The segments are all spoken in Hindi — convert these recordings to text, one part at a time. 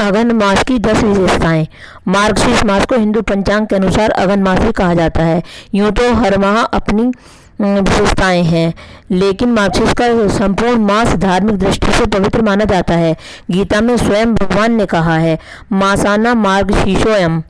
अगन मास की 10 विशेषताएं। मार्गशीर्ष मास को हिंदू पंचांग के अनुसार अगन मास भी कहा जाता है। यूं तो हर माह अपनी विशेषताएं हैं, लेकिन मार्गशीर्ष का संपूर्ण मास धार्मिक दृष्टि से पवित्र माना जाता है। गीता में स्वयं भगवान ने कहा है, मासाना मार्गशीर्षोऽयम्।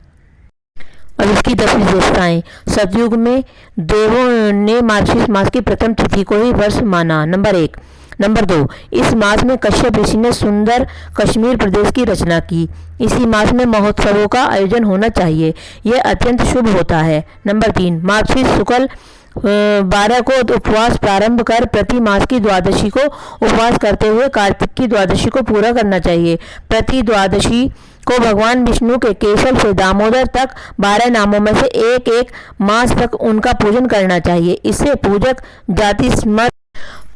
अब इसकी 10 विशेषताएं। सतयुग में देवों ने मार्गशीर्ष मास की प्रथम तिथि को ही वर्ष माना। नंबर 1। नंबर 2, इस मास में कश्यप ऋषि ने सुंदर कश्मीर प्रदेश की रचना की। इसी मास में महोत्सवों का आयोजन होना चाहिए, यह अत्यंत शुभ होता है। नंबर 3, मार्गशीर्ष शुक्ल 12 को उपवास प्रारंभ कर प्रति मास की द्वादशी को उपवास करते हुए कार्तिक की द्वादशी को पूरा करना चाहिए। प्रति द्वादशी को भगवान विष्णु के केशव से दामोदर तक 12 नामों में से एक एक मास तक उनका पूजन करना चाहिए। इससे पूजक जाति स्मृति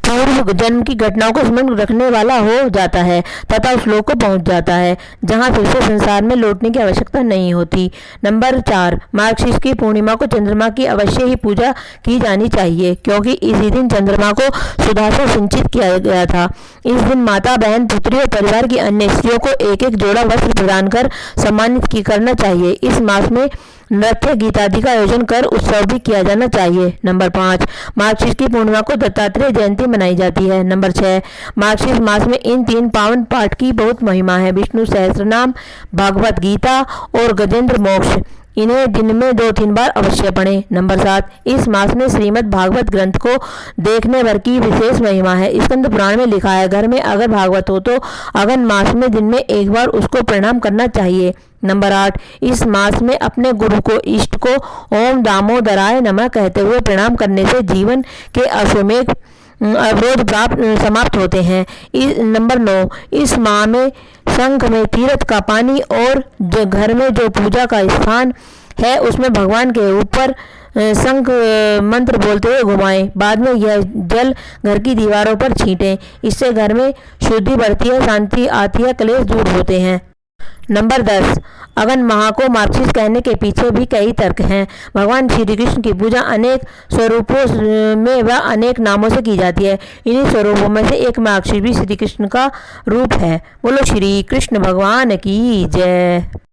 पूर्व जन्म की घटनाओं को स्मरण रखने वाला हो जाता है तथा उस लोक को पहुंच जाता है जहां फिर से संसार में लौटने की आवश्यकता नहीं होती। नंबर 4, मार्गशीर्ष की पूर्णिमा को चंद्रमा की अवश्य ही पूजा की जानी चाहिए, क्योंकि इसी दिन चंद्रमा को सुधा से सिंचित किया गया था। इस दिन माता, बहन, पुत्री और परिवार की अन्य स्त्रियों को एक एक जोड़ा वस्त्र प्रदान कर सम्मानित करना चाहिए। इस मास में नृत्य, गीत आदि का आयोजन कर उत्सव भी किया जाना चाहिए। नंबर 5, मार्गशीर्ष की पूर्णिमा को दत्तात्रेय जयंती मनाई जाती है। नंबर 6, मार्गशीर्ष मास में इन 3 पावन पाठ की बहुत महिमा है। विष्णु सहस्त्रनाम, भगवत गीता और गजेंद्र मोक्ष। इन्हें दिन में 2-3 बार अवश्य पढ़ें। नंबर 7, इस मास में श्रीमद् भागवत ग्रंथ को देखने भर की विशेष महिमा है। स्कंद पुराण में लिखा है, घर में अगर भागवत हो तो अगन मास में दिन में एक बार उसको प्रणाम करना चाहिए। नंबर 8, इस मास में अपने गुरु को, इष्ट को ओम दामोदराय नमः कहते हुए प्रणाम करने से जीवन के अश्वमेध अवरोध समाप्त होते हैं। नंबर 9, इस माह में शंख में तीर्थ का पानी और जो घर में जो पूजा का स्थान है उसमें भगवान के ऊपर शंख मंत्र बोलते हुए घुमाएं। बाद में यह जल घर की दीवारों पर छींटें। इससे घर में शुद्धि बढ़ती है, शांति आती है, क्लेश दूर होते हैं। नंबर 10, अगन माह को मार्गशीर्ष कहने के पीछे भी कई तर्क हैं। भगवान श्री कृष्ण की पूजा अनेक स्वरूपों में व अनेक नामों से की जाती है। इन्हीं स्वरूपों में से एक मार्गशीर्ष भी श्री कृष्ण का रूप है। बोलो श्री कृष्ण भगवान की जय।